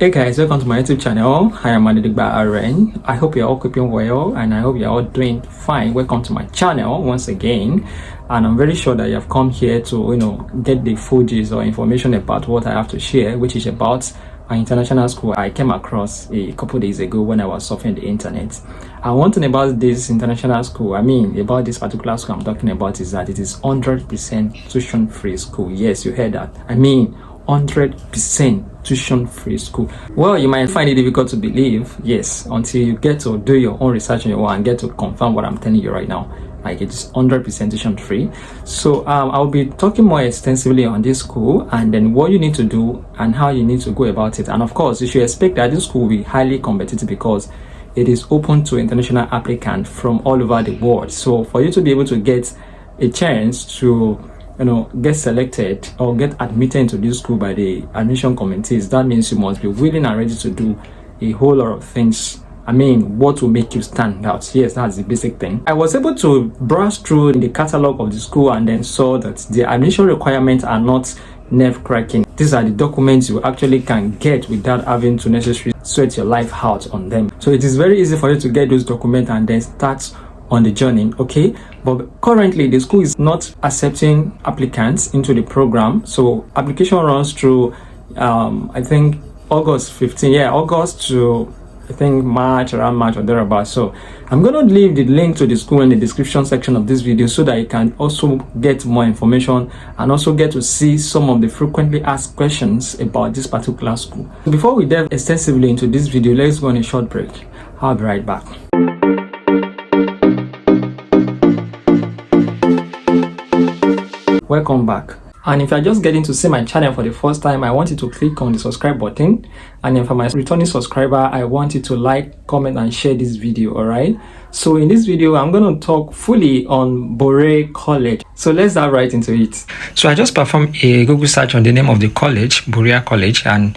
Hey guys, welcome to my YouTube channel. I am Adedigba Aren. I hope you're all keeping well and I hope you're all doing fine. Welcome to my channel once again. And I'm very sure that you have come here to, get the full gist or information about what I have to share, which is about an international school I came across a couple days ago when I was surfing the internet. And one thing about this international school, about this particular school I'm talking about, is that it is 100% tuition-free school. Yes, you heard that. 100% tuition-free school. Well, you might find it difficult to believe, yes, until you get to do your own research on your own and get to confirm what I'm telling you right now. Like, it's 100% tuition-free. So I'll be talking more extensively on this school and then what you need to do and how you need to go about it. And of course, you should expect that this school will be highly competitive because it is open to international applicants from all over the world. So for you to be able to get a chance to get selected or get admitted into this school by the admission committees, that means you must be willing and ready to do a whole lot of things. What will make you stand out? Yes, that's the basic thing. I was able to browse through the catalog of the school and then saw that the admission requirements are not nerve-cracking. These are the documents you actually can get without having to necessarily sweat your life out on them. So it is very easy for you to get those documents and then start on the journey, okay? But currently the school is not accepting applicants into the program. So application runs through I think August 15, August to March, around March or thereabouts. So I'm going to leave the link to the school in the description section of this video so that you can also get more information and also get to see some of the frequently asked questions about this particular school. Before we delve extensively into this video, let's go on a short break. I'll be right back. Welcome back. And if you're just getting to see my channel for the first time, I want you to click on the subscribe button. And if I'm a returning subscriber, I want you to like, comment and share this video, alright? So in this video, I'm going to talk fully on Berea College. So let's dive right into it. So I just performed a Google search on the name of the college, Berea College, and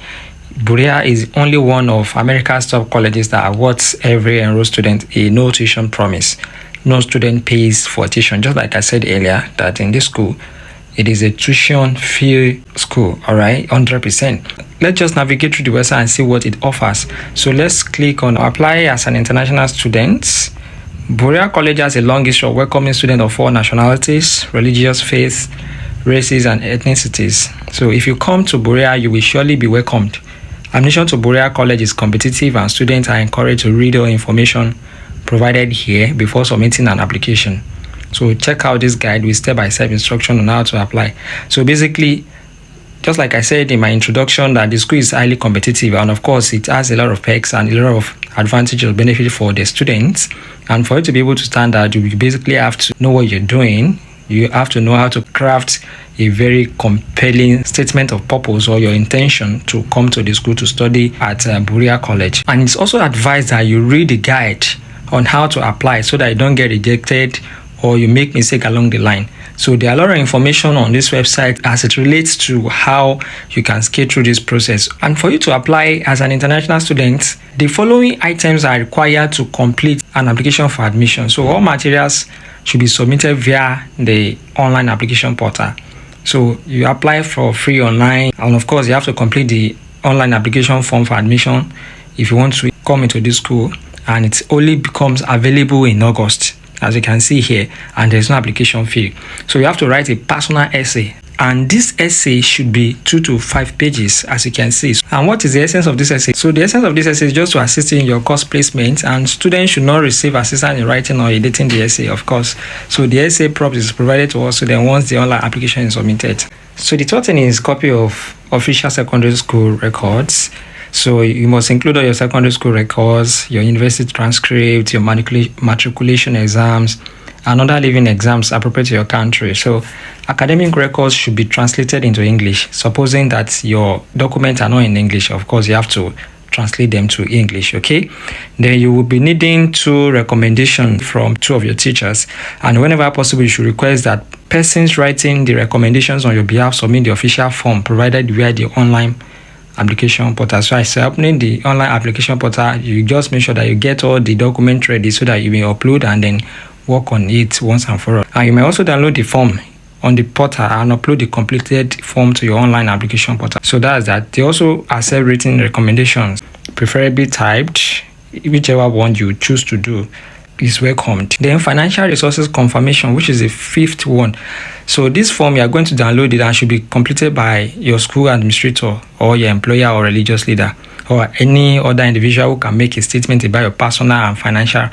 Berea is only one of America's top colleges that awards every enrolled student a no tuition promise. No student pays for tuition, just like I said earlier, that in this school, it is a tuition-free school, all right, 100%. Let's just navigate through the website and see what it offers. So let's click on apply as an international student. Berea College has a long history of welcoming students of all nationalities, religious faiths, races, and ethnicities. So if you come to Berea, you will surely be welcomed. Admission to Berea College is competitive and students are encouraged to read all information provided here before submitting an application. So check out this guide with step-by-step instruction on how to apply. So basically, just like I said in my introduction, that the school is highly competitive and of course it has a lot of perks and a lot of advantages or benefit for the students. And for you to be able to stand out, you basically have to know what you're doing. You have to know how to craft a very compelling statement of purpose or your intention to come to the school to study at Berea College. And it's also advised that you read the guide on how to apply so that you don't get rejected or you make mistake along the line. So there are a lot of information on this website as it relates to how you can skate through this process. And for you to apply as an international student, the following items are required to complete an application for admission. So all materials should be submitted via the online application portal. So you apply for free online, and of course you have to complete the online application form for admission if you want to come into this school, and it only becomes available in August, as you can see here, and there's no application fee. So you have to write a personal essay, and this essay should be 2 to 5 pages, as you can see. And what is the essence of this essay? So the essence of this essay is just to assist in your course placement, and students should not receive assistance in writing or editing the essay, of course. So the essay props is provided to us students once the online application is submitted. So the third thing is copy of official secondary school records. So you must include all your secondary school records, your university transcript, your matriculation exams, and other living exams appropriate to your country. So academic records should be translated into English. Supposing that your documents are not in English, of course, you have to translate them to English, okay? Then you will be needing 2 recommendations from 2 of your teachers. And whenever possible, you should request that persons writing the recommendations on your behalf submit the official form provided via the online application portal. So I say opening the online application portal, you just make sure that you get all the documents ready so that you may upload and then work on it once and for all. And you may also download the form on the portal and upload the completed form to your online application portal. So that's that. They also accept written recommendations, preferably typed. Whichever one you choose to do is welcomed. Then financial resources confirmation, which is the fifth one. So this form, you are going to download it and should be completed by your school administrator or your employer or religious leader or any other individual who can make a statement about your personal and financial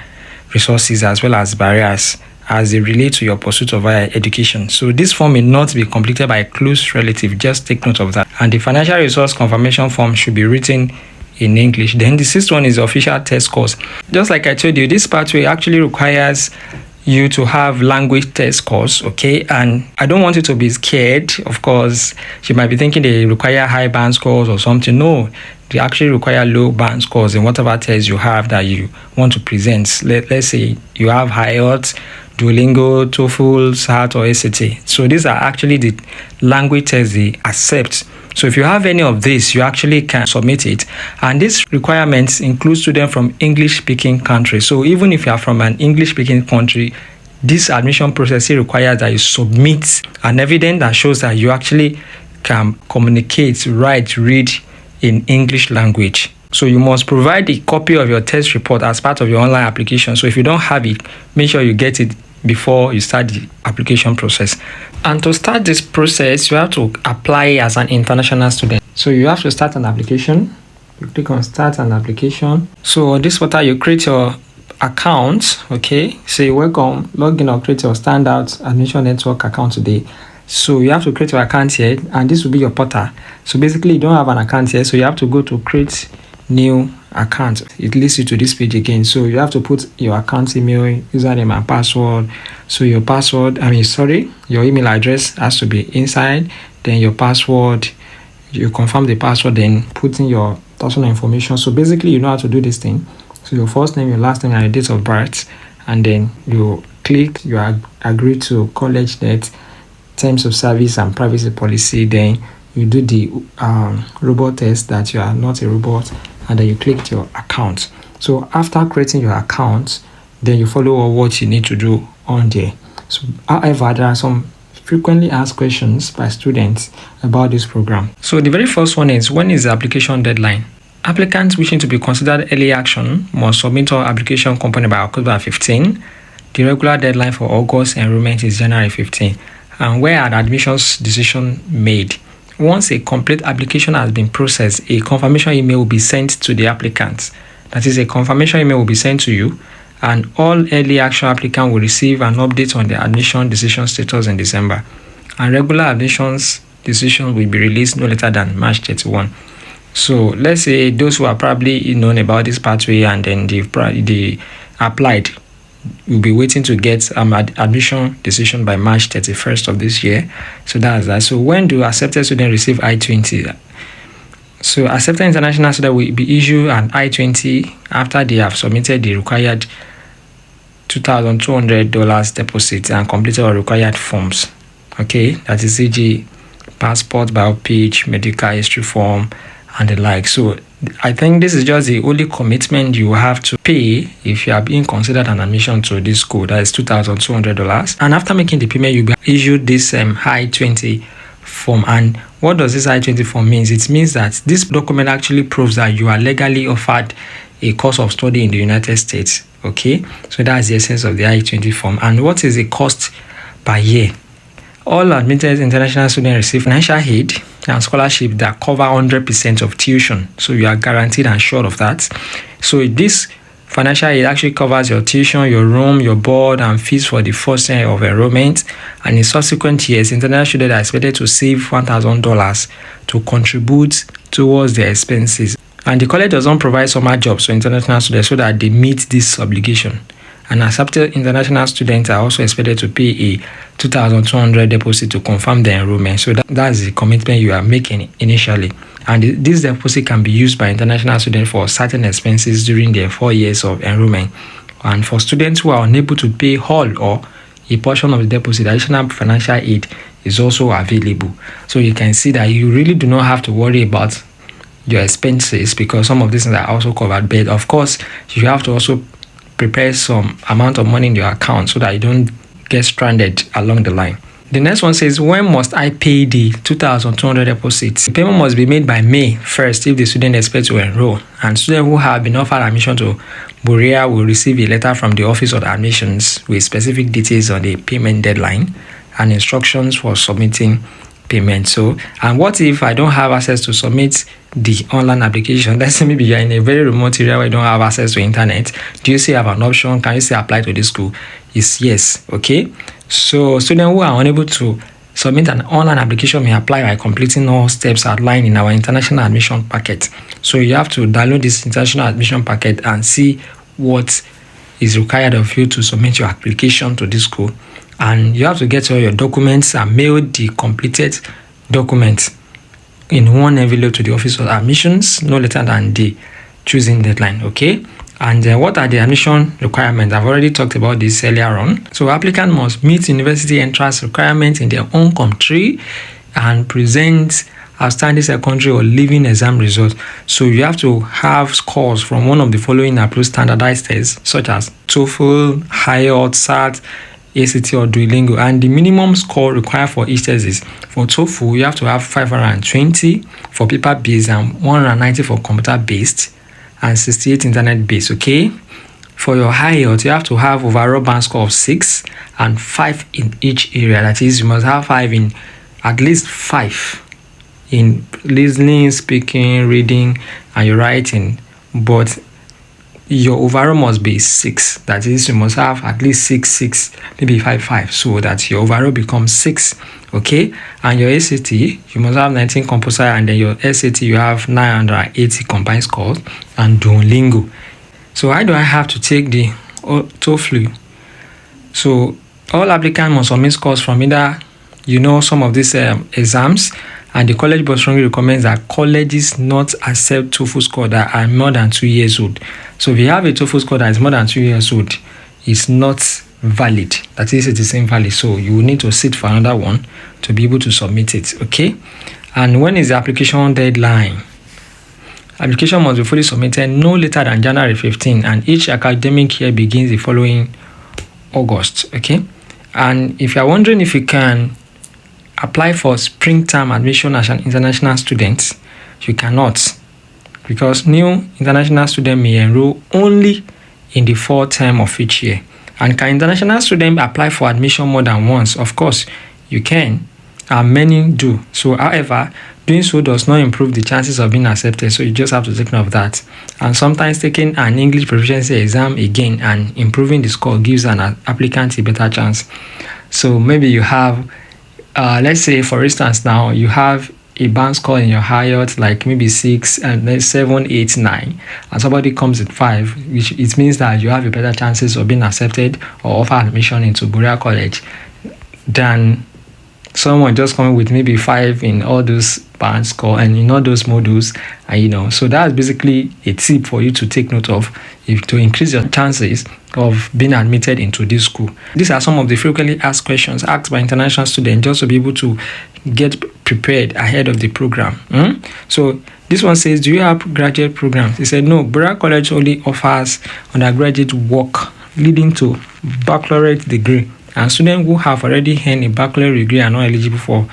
resources as well as barriers as they relate to your pursuit of higher education. So this form may not be completed by a close relative. Just take note of that. And the financial resource confirmation form should be written in English. Then the sixth one is the official test course. Just like I told you, this pathway actually requires you to have language test course, okay? And I don't want you to be scared. Of course, you might be thinking they require high band scores or something. No, they actually require low band scores in whatever test you have that you want to present. Let's say you have Ielts, Duolingo, TOEFL, SAT, or SAT. So these are actually the language tests they accept. So if you have any of this, you actually can submit it. And these requirements include students from English-speaking countries. So even if you are from an English-speaking country, this admission process requires that you submit an evidence that shows that you actually can communicate, write, read in English language. So you must provide a copy of your test report as part of your online application. So if you don't have it, make sure you get it before you start the application process. And to start this process, you have to apply as an international student. So you have to start an application. You click on start an application. So on this portal, you create your account, okay? Say welcome, log in or create your standout admission network account today. So you have to create your account here, and this will be your portal. So basically, you don't have an account here, so you have to go to create new account. It leads you to this page again. So you have to put your account email, username and password. So your password, your email address has to be inside. Then your password, you confirm the password, then put in your personal information. So basically, you know how to do this thing. So your first name, your last name, and your date of birth, and then you click, you agree to college debt, terms of service and privacy policy. Then you do the robot test that you are not a robot, and then you click your account. So after creating your account, then you follow what you need to do on there. So however, there are some frequently asked questions by students about this program. So the very first one is, when is the application deadline? Applicants wishing to be considered early action must submit all application component by October 15. The regular deadline for August enrollment is January 15. And where an admissions decision made? Once a complete application has been processed, a confirmation email will be sent to the applicant. That is, a confirmation email will be sent to you, and all early action applicants will receive an update on the admission decision status in December. And regular admissions decisions will be released no later than March 31. So let's say those who are probably known about this pathway and then they applied, you'll be waiting to get admission decision by March 31st of this year. So that's that. So when do accepted students receive I-20? So accepted international student will be issued an I-20 after they have submitted the required $2,200 deposit and completed all required forms. Okay, that is e.g. passport, bio page, medical history form, and the like. So I think this is just the only commitment you have to pay if you are being considered an admission to this school. That is $2,200. And after making the payment, you'll be issued this I-20 form. And what does this I-20 form mean? It means that this document actually proves that you are legally offered a course of study in the United States. Okay, so that's the essence of the I-20 form. And what is the cost per year? All admitted international students receive financial aid and scholarship that cover 100% of tuition. So you are guaranteed and sure of that. So this financial aid actually covers your tuition, your room, your board, and fees for the first year of enrollment. And in subsequent years, international students are expected to save $1,000 to contribute towards their expenses. And the college doesn't provide summer jobs for international students so that they meet this obligation. And accepted international students are also expected to pay a $2,200 deposit to confirm their enrollment. So that's the commitment you are making initially. And this deposit can be used by international students for certain expenses during their 4 years of enrollment. And for students who are unable to pay all or a portion of the deposit, additional financial aid is also available. So you can see that you really do not have to worry about your expenses because some of these things are also covered. But of course, you have to also prepare some amount of money in your account so that you don't get stranded along the line. The next one says, when must I pay the 2,200 deposits? The payment must be made by May 1st if the student expects to enroll. And students who have been offered admission to Berea will receive a letter from the Office of Admissions with specific details on the payment deadline and instructions for submitting payment. So, and what if I don't have access to submit the online application? Let's say maybe you're in a very remote area where you don't have access to internet. Do you still have an option? Can you still apply to this school? Is yes. Okay. So students who are unable to submit an online application may apply by completing all steps outlined in our international admission packet. So you have to download this international admission packet and see what is required of you to submit your application to this school. And you have to get all your documents and mail the completed documents in one envelope to the Office of Admissions no later than the choosing deadline. Okay. And what are the admission requirements? I've already talked about this earlier on. So applicant must meet university entrance requirements in their own country and present outstanding secondary or leaving exam results. So you have to have scores from one of the following approved standardized tests, such as TOEFL, Ielts, SAT, ACT or Duolingo. And the minimum score required for each test is, for TOEFL, you have to have 520 for paper-based and 190 for computer-based, and 68 internet-based. Okay. For your Ielts, you have to have overall band score of 6 and 5 in each area. That is, you must have 5 in at least 5 in listening, speaking, reading, and your writing. But your overall must be 6. That is, you must have at least 6, maybe 5, so that your overall becomes 6. Okay. And your ACT, you must have 19 composite, and then your SAT, you have 980 combined scores, and Duolingo. So why do I have to take the TOEFL? So all applicants must submit scores from either, some of these exams, and the college board strongly recommends that colleges not accept TOEFL score that are more than 2 years old. So if you have a TOEFL score that is more than 2 years old, it's not valid. That is, it is invalid. So you will need to sit for another one to be able to submit it. Okay. And when is the application deadline? Application must be fully submitted no later than January 15, and each academic year begins the following August. Okay. And if you are wondering if you can apply for spring term admission as an international student, you cannot, because new international student may enroll only in the fall term of each year. And can international students apply for admission more than once? Of course, you can, and many do. So, however, doing so does not improve the chances of being accepted. So you just have to take note of that. And sometimes taking an English proficiency exam again and improving the score gives an applicant a better chance. So maybe you have, let's say, for instance, now you have a band score in your Ielts like maybe 6 and then 7, 8, 9, and somebody comes at 5, which it means that you have a better chances of being accepted or offer admission into Berea College than someone just coming with maybe 5 in all those band score and in all those modules. And so that's basically a tip for you to take note of, to increase your chances of being admitted into this school. These are some of the frequently asked questions asked by international students just to be able to get prepared ahead of the program. So this one says, do you have graduate programs? He said, no, Berea College only offers undergraduate work leading to baccalaureate degree, and students who have already earned a baccalaureate degree are not eligible for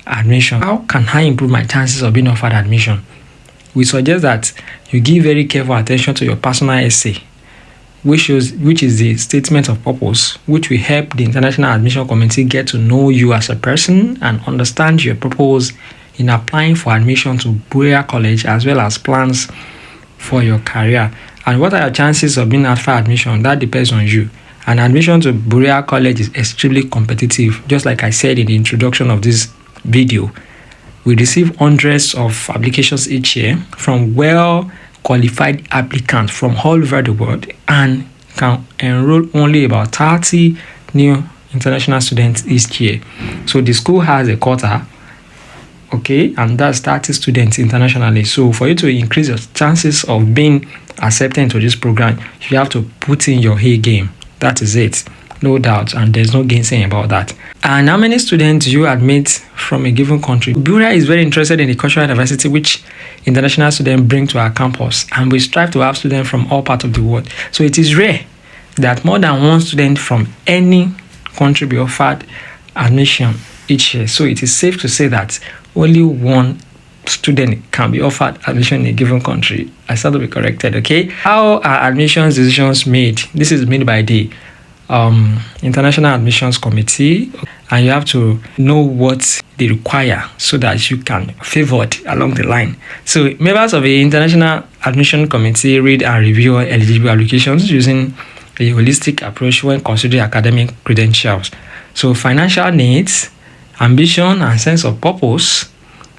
admission. How can I improve my chances of being offered admission? We suggest that you give very careful attention to your personal essay, which is the statement of purpose, which will help the International Admission Committee get to know you as a person and understand your purpose in applying for admission to Berea College, as well as plans for your career. And what are your chances of being offered admission? That depends on you. And admission to Berea College is extremely competitive. Just like I said in the introduction of this video, we receive hundreds of applications each year from well-qualified applicants from all over the world, and can enroll only about 30 new international students each year. So the school has a quota, okay, and that's 30 students internationally. So for you to increase your chances of being accepted into this program, you have to put in your A game. That is it, no doubt, and there's no gainsaying about that. And how many students you admit from a given country? Berea is very interested in the cultural diversity which international students bring to our campus, and we strive to have students from all parts of the world. So it is rare that more than one student from any country be offered admission each year. So it is safe to say that only one student can be offered admission in a given country. I stand to be corrected, okay? How are admissions decisions made? This is made by the International Admissions Committee, and you have to know what they require so that you can favored along the line. So members of the International Admission Committee read and review eligible applications using a holistic approach when considering academic credentials. So financial needs, ambition and sense of purpose,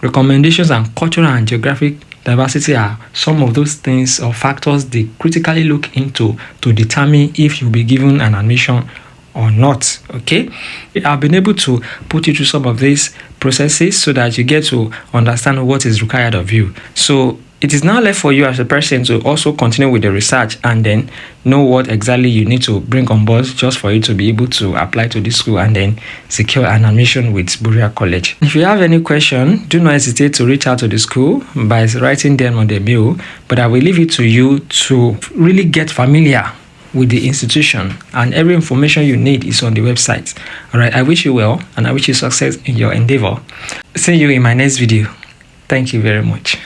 recommendations, and cultural and geographic diversity are some of those things or factors they critically look into to determine if you'll be given an admission or not. Okay, I've been able to put you through some of these processes so that you get to understand what is required of you. So it is now left for you as a person to also continue with the research and then know what exactly you need to bring on board just for you to be able to apply to this school and then secure an admission with Berea College. If you have any question, do not hesitate to reach out to the school by writing them on the mail, but I will leave it to you to really get familiar with the institution, and every information you need is on the website. All right, I wish you well and I wish you success in your endeavor. See you in my next video. Thank you very much.